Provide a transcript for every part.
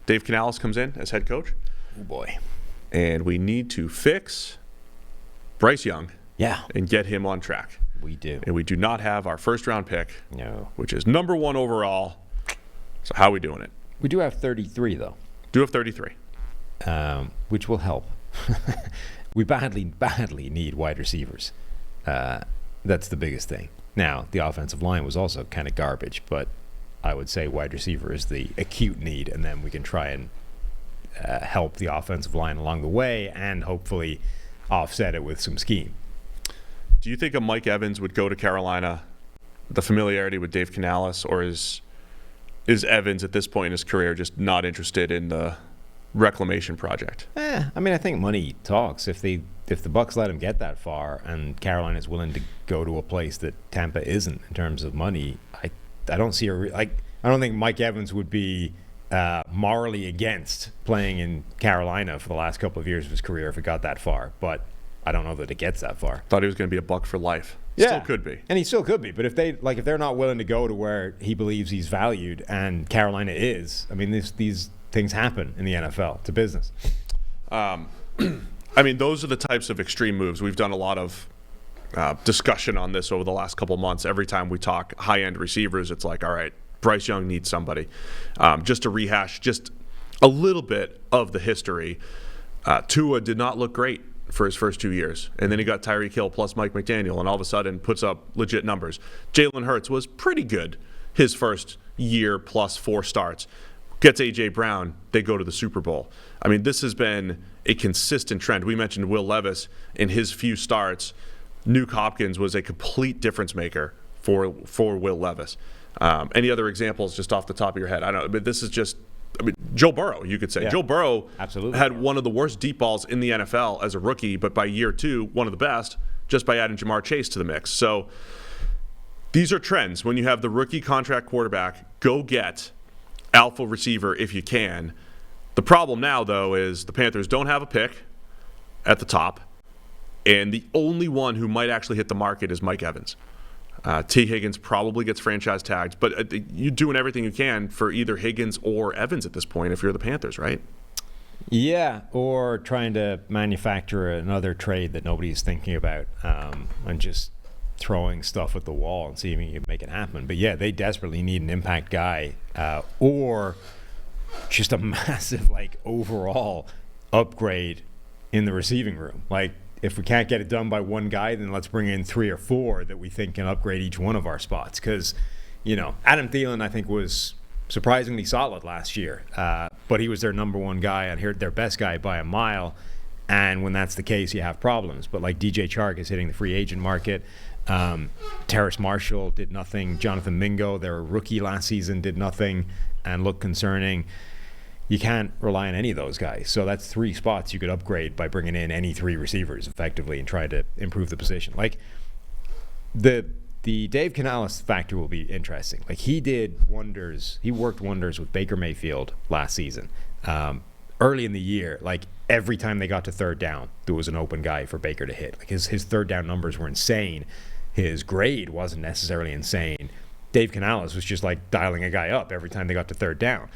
Dave Canales comes in as head coach. Oh, boy. And we need to fix Bryce Young and get him on track. We do. And we do not have our first-round pick, which is number 1 overall. So how are we doing it? We do have 33, though. Do have 33. Which will help. We badly need wide receivers. That's the biggest thing. Now, the offensive line was also kind of garbage, but I would say wide receiver is the acute need, and then we can try and help the offensive line along the way and hopefully offset it with some scheme. Do you think a Mike Evans would go to Carolina, the familiarity with Dave Canales, or is Evans at this point in his career just not interested in the reclamation project? I mean, I think money talks. If the Bucs let him get that far and Carolina is willing to go to a place that Tampa isn't in terms of money, I don't see I don't think Mike Evans would be morally against playing in Carolina for the last couple of years of his career if it got that far. But I don't know that it gets that far. Thought he was going to be a Buck for life. Yeah. Still could be. And he still could be. But if they're not willing to go to where he believes he's valued, and Carolina is, I mean, these things happen in the NFL. It's a business. I mean, those are the types of extreme moves. We've done a lot of discussion on this over the last couple months. Every time we talk high-end receivers, it's like, all right, Bryce Young needs somebody. Just to rehash just a little bit of the history, Tua did not look great for his first 2 years. And then he got Tyreek Hill plus Mike McDaniel, and all of a sudden puts up legit numbers. Jalen Hurts was pretty good his first year plus 4 starts. Gets A.J. Brown, they go to the Super Bowl. I mean, this has been a consistent trend. We mentioned Will Levis in his few starts. Nuke Hopkins was a complete difference maker for Will Levis. Any other examples just off the top of your head? I don't know, but this is just, I mean, Joe Burrow, you could say. Yeah, Joe Burrow absolutely had one of the worst deep balls in the NFL as a rookie, but by year 2, one of the best, just by adding Jamar Chase to the mix. So these are trends. When you have the rookie contract quarterback, go get alpha receiver if you can. The problem now, though, is the Panthers don't have a pick at the top, and the only one who might actually hit the market is Mike Evans. T. Higgins probably gets franchise tagged, but you're doing everything you can for either Higgins or Evans at this point if you're the Panthers, right? Yeah, or trying to manufacture another trade that nobody's thinking about and just throwing stuff at the wall and seeing if you can make it happen. But yeah, they desperately need an impact guy or just a massive overall upgrade in the receiving room. If we can't get it done by one guy, then let's bring in 3 or 4 that we think can upgrade each one of our spots. Because, Adam Thielen, I think, was surprisingly solid last year. But he was their number 1 guy and their best guy by a mile. And when that's the case, you have problems. But DJ Chark is hitting the free agent market. Terrace Marshall did nothing. Jonathan Mingo, their rookie last season, did nothing and looked concerning. You can't rely on any of those guys. So that's 3 spots you could upgrade by bringing in any 3 receivers effectively and try to improve the position. The Dave Canales factor will be interesting. He did wonders. He worked wonders with Baker Mayfield last season. Early in the year, every time they got to third down, there was an open guy for Baker to hit. His third down numbers were insane. His grade wasn't necessarily insane. Dave Canales was just dialing a guy up every time they got to third down.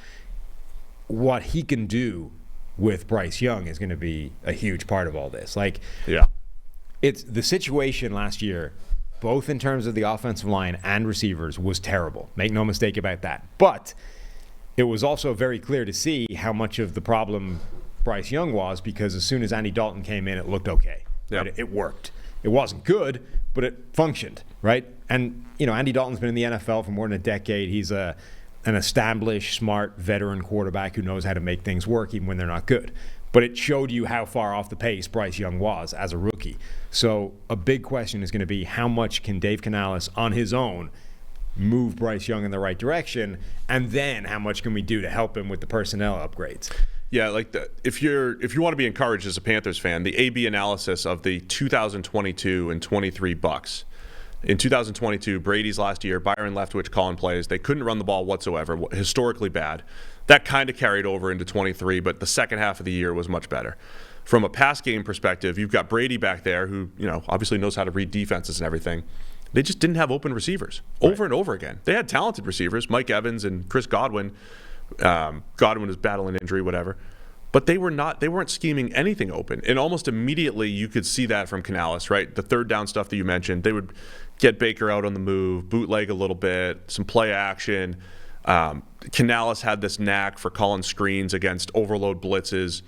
What he can do with Bryce Young is going to be a huge part of all this. It's the situation last year, both in terms of the offensive line and receivers, was terrible. Make no mistake about that. But it was also very clear to see how much of the problem Bryce Young was, because as soon as Andy Dalton came in, it looked okay. Yep. Right? It worked. It wasn't good, but it functioned, right? And, Andy Dalton's been in the NFL for more than a decade. He's an established, smart, veteran quarterback who knows how to make things work even when they're not good. But it showed you how far off the pace Bryce Young was as a rookie. So a big question is going to be, how much can Dave Canales on his own move Bryce Young in the right direction, and then how much can we do to help him with the personnel upgrades? Yeah, if you want to be encouraged as a Panthers fan, the A/B analysis of the 2022 and 23 Bucs. In 2022, Brady's last year, Byron Leftwich calling plays. They couldn't run the ball whatsoever, historically bad. That kind of carried over into 23, but the second half of the year was much better. From a pass game perspective, you've got Brady back there who, obviously knows how to read defenses and everything. They just didn't have open receivers over and over again. They had talented receivers, Mike Evans and Chris Godwin, Godwin was battling injury, whatever. But they weren't scheming anything open. And almost immediately you could see that from Canales, right? The third down stuff that you mentioned, they would get Baker out on the move, bootleg a little bit, some play action. Canales had this knack for calling screens against overload blitzes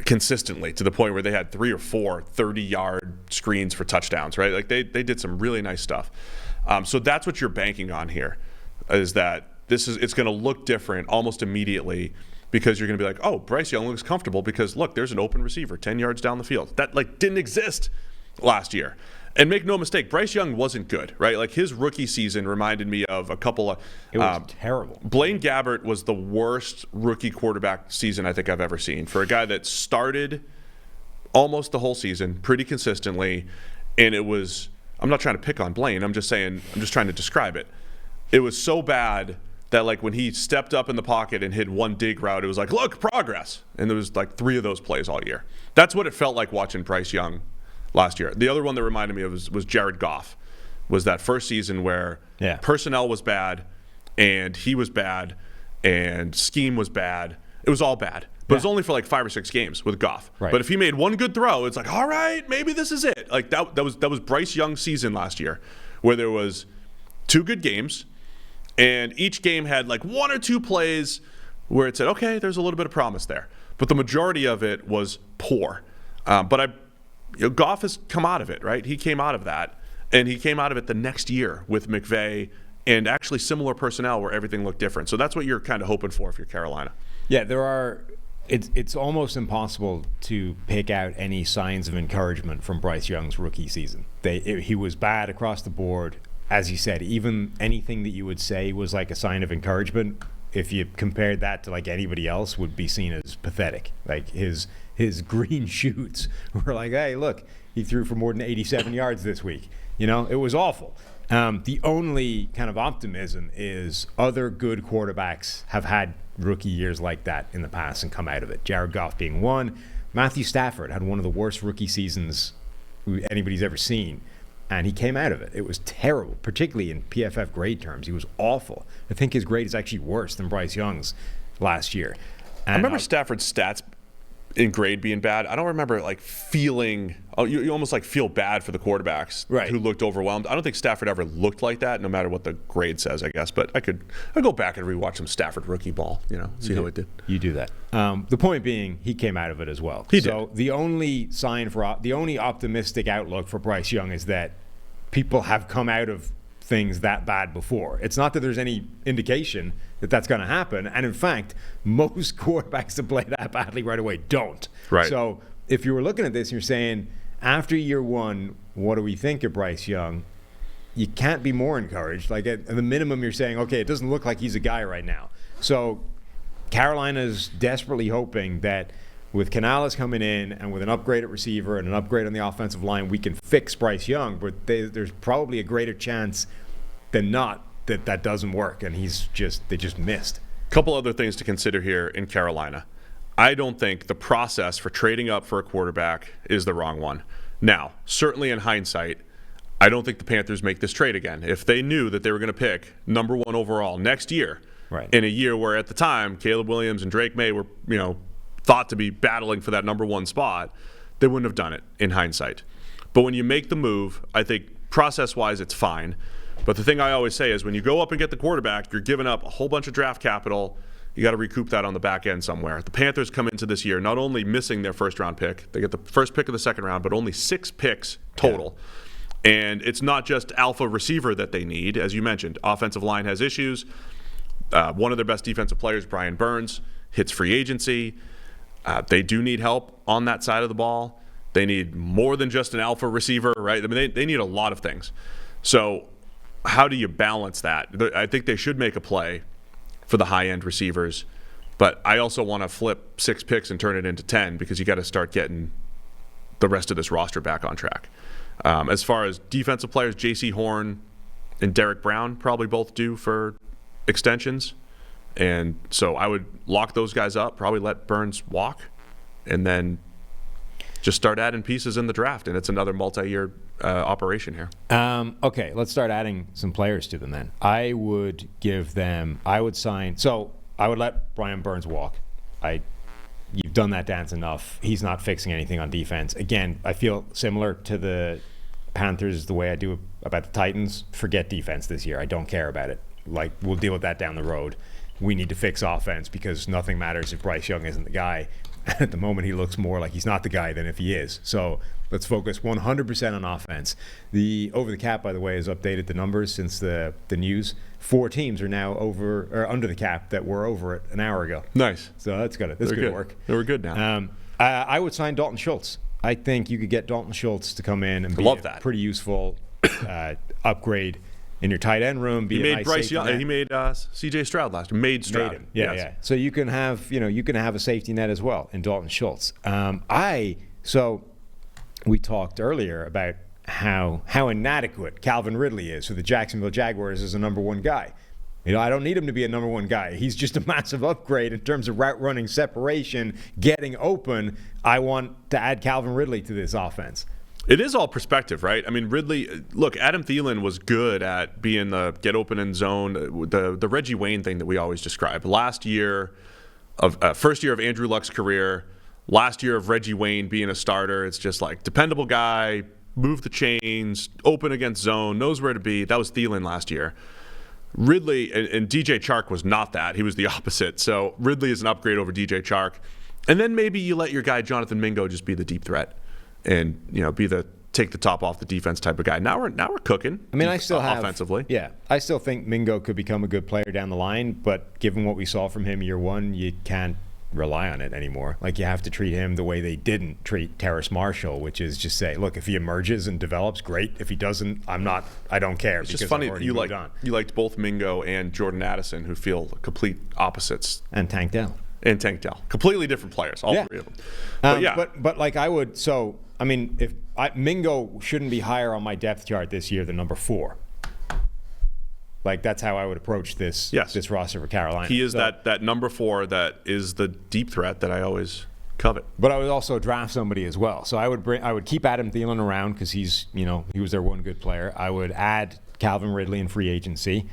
consistently to the point where they had 3 or 4 30-yard screens for touchdowns, right? Like they did some really nice stuff. So that's what you're banking on here, is that it's going to look different almost immediately, because you're going to be like, oh, Bryce Young looks comfortable because, look, there's an open receiver 10 yards down the field. That, didn't exist last year. And make no mistake, Bryce Young wasn't good, right? Like, his rookie season reminded me of a couple of... It was terrible. Blaine Gabbert was the worst rookie quarterback season I think I've ever seen. For a guy that started almost the whole season pretty consistently, and it was... I'm not trying to pick on Blaine. I'm just trying to describe it. It was so bad that, like, when he stepped up in the pocket and hit one dig route, it was like, look, progress. And there was like 3 of those plays all year. That's what it felt like watching Bryce Young last year. The other one that reminded me of was Jared Goff. Was that first season where personnel was bad, and he was bad, and scheme was bad. It was all bad. But it was only for like 5 or 6 games with Goff. Right. But if he made one good throw, it's like, all right, maybe this is it. Like that was Bryce Young's season last year, where there was 2 good games, and each game had like 1 or 2 plays where it said, okay, there's a little bit of promise there. But the majority of it was poor. Goff has come out of it, right? He came out of that, and he came out of it the next year with McVay and actually similar personnel where everything looked different. So that's what you're kind of hoping for if you're Carolina. Yeah, it's almost impossible to pick out any signs of encouragement from Bryce Young's rookie season. He was bad across the board. As you said, even anything that you would say was like a sign of encouragement, if you compared that to like anybody else, would be seen as pathetic. Like his green shoots were like, hey, look, he threw for more than 87 yards this week. It was awful. The only kind of optimism is other good quarterbacks have had rookie years like that in the past and come out of it. Jared Goff being one. Matthew Stafford had one of the worst rookie seasons anybody's ever seen, and he came out of it. It was terrible, particularly in PFF grade terms. He was awful. I think his grade is actually worse than Bryce Young's last year. And I remember Stafford's stats in grade being bad. I don't remember like feeling. Oh, you almost like feel bad for the quarterbacks who looked overwhelmed. I don't think Stafford ever looked like that, no matter what the grade says, I guess. But I'd go back and rewatch some Stafford rookie ball. See how it did. You do that. The point being, he came out of it as well. He did. So the only optimistic outlook for Bryce Young is that people have come out of things that bad before. It's not that there's any indication that that's going to happen. And in fact, most quarterbacks that play that badly right away don't. Right. So if you were looking at this and you're saying, after year 1, what do we think of Bryce Young? You can't be more encouraged. Like at the minimum, you're saying, okay, it doesn't look like he's a guy right now. So Carolina's desperately hoping that with Canales coming in and with an upgraded receiver and an upgrade on the offensive line, we can fix Bryce Young. But there's probably a greater chance than not that doesn't work, and they just missed. Couple other things to consider here in Carolina. I don't think the process for trading up for a quarterback is the wrong one. Now, certainly in hindsight, I don't think the Panthers make this trade again. If they knew that they were going to pick number 1 overall next year, in a year where at the time Caleb Williams and Drake May were, thought to be battling for that number 1 spot, they wouldn't have done it in hindsight. But when you make the move, I think process-wise it's fine. But the thing I always say is when you go up and get the quarterback, you're giving up a whole bunch of draft capital. You got to recoup that on the back end somewhere. The Panthers come into this year not only missing their first-round pick, they get the first pick of the second round, but only 6 picks total. Yeah. And it's not just alpha receiver that they need. As you mentioned, offensive line has issues. One of their best defensive players, Brian Burns, hits free agency. They do need help on that side of the ball. They need more than just an alpha receiver, right? I mean, they need a lot of things. So how do you balance that? I think they should make a play for the high-end receivers, but I also want to flip 6 picks and turn it into 10 because you got to start getting the rest of this roster back on track. As far as defensive players, J.C. Horn and Derek Brown probably both due for extensions. And so I would lock those guys up, probably let Burns walk, and then just start adding pieces in the draft. And it's another multi-year operation here. Okay, let's start adding some players to them then. I would sign. So I would let Brian Burns walk. You've done that dance enough. He's not fixing anything on defense. Again, I feel similar to the Panthers the way I do about the Titans. Forget defense this year. I don't care about it. Like, we'll deal with that down the road. We need to fix offense because nothing matters if Bryce Young isn't the guy. At the moment, he looks more like he's not the guy than if he is. So let's focus 100% on offense. The over the cap, by the way, has updated the numbers since the news. 4 teams are now over or under the cap that were over it an hour ago. Nice. So that's good. That's good work. They were good now. I would sign Dalton Schultz. I think you could get Dalton Schultz to come in and be a pretty useful upgrade in your tight end room. He made Bryce Young. He made C.J. Stroud last year. Made Stroud. Made him. Yeah, yes. So you can have a safety net as well in Dalton Schultz. So we talked earlier about how inadequate Calvin Ridley is for the Jacksonville Jaguars as a number 1 guy. I don't need him to be a number 1 guy. He's just a massive upgrade in terms of route running, separation, getting open. I want to add Calvin Ridley to this offense. It is all perspective, right? I mean, Ridley, look, Adam Thielen was good at being the get open in zone, the Reggie Wayne thing that we always describe. First year of Andrew Luck's career, last year of Reggie Wayne being a starter. It's just like dependable guy, move the chains, open against zone, knows where to be. That was Thielen last year. Ridley and DJ Chark was not that. He was the opposite. So Ridley is an upgrade over DJ Chark. And then maybe you let your guy Jonathan Mingo just be the deep threat and be the take the top off the defense type of guy. Now we're cooking. I mean, I still have offensively. Yeah, I still think Mingo could become a good player down the line, but given what we saw from him year 1, you can't rely on it anymore. Like, you have to treat him the way they didn't treat Terrace Marshall, which is just say, look, if he emerges and develops, great. If he doesn't, I don't care. It's just funny you liked both Mingo and Jordan Addison, who feel complete opposites. And Tank Dell. Completely different players, all 3 of them. But like I would, so I mean, Mingo shouldn't be higher on my depth chart this year than number 4. Like, that's how I would approach this roster for Carolina. He is that number 4 that is the deep threat that I always covet. But I would also draft somebody as well. So I would keep Adam Thielen around because he's he was their one good player. I would add Calvin Ridley in free agency.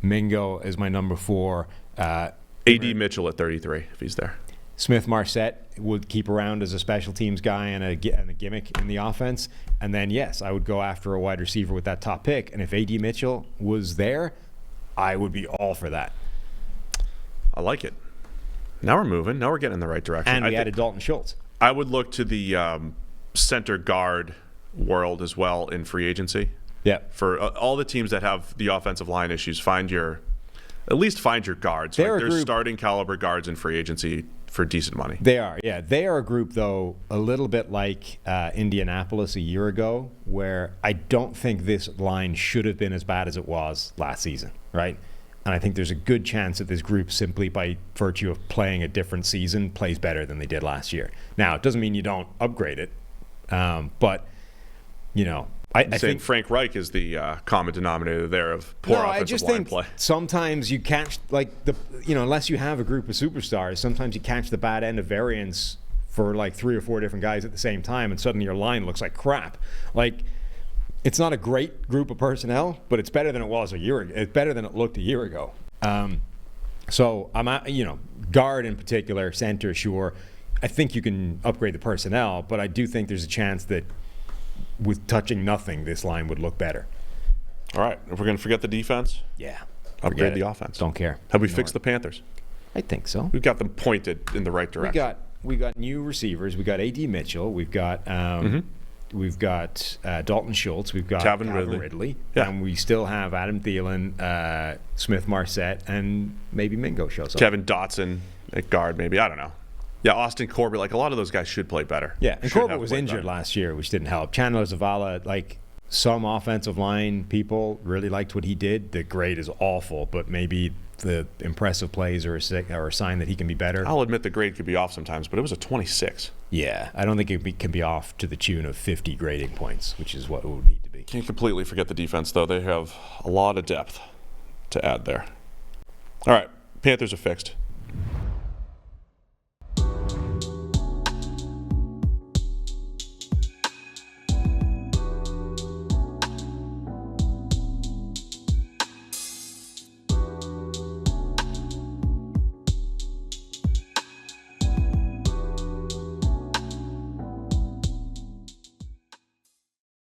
Mingo is my number 4. A.D. Mitchell at 33 if he's there. Smith Marset would keep around as a special teams guy and a gimmick in the offense. And then, yes, I would go after a wide receiver with that top pick. And if A.D. Mitchell was there, I would be all for that. I like it. Now we're moving. Now we're getting in the right direction. And we added Dalton Schultz. I would look to the center guard world as well in free agency. Yeah. For all the teams that have the offensive line issues, find your guards. There's starting caliber guards in free agency for decent money. They are, yeah. They are a group, though, a little bit like Indianapolis a year ago, where I don't think this line should have been as bad as it was last season, right? And I think there's a good chance that this group, simply by virtue of playing a different season, plays better than they did last year. Now, it doesn't mean you don't upgrade it, but, I think Frank Reich is the common denominator there of poor offensive line play. Sometimes you catch unless you have a group of superstars, sometimes you catch the bad end of variance for like 3 or 4 different guys at the same time, and suddenly your line looks like crap. Like, it's not a great group of personnel, but it's better than it was a year ago. It's better than it looked a year ago. So I'm guard in particular, center, sure. I think you can upgrade the personnel, but I do think there's a chance that with touching nothing, this line would look better. All right. If we're going to forget the defense, upgrade the offense. Don't care. Have we fixed the Panthers? I think so. We've got them pointed in the right direction. We got new receivers. We got A.D. Mitchell. We've got Dalton Schultz. We've got Calvin Ridley. Yeah. And we still have Adam Thielen, Smith Marset, and maybe Mingo shows up. Kevin Dotson at guard, maybe. I don't know. Yeah, Austin Corbett, like a lot of those guys should play better. Yeah, and Corbett was injured last year, which didn't help. Chandler Zavala, like some offensive line people really liked what he did. The grade is awful, but maybe the impressive plays are a sign that he can be better. I'll admit the grade could be off sometimes, but it was a 26. Yeah, I don't think it can be off to the tune of 50 grading points, which is what it would need to be. Can't completely forget the defense, though. They have a lot of depth to add there. All right, Panthers are fixed.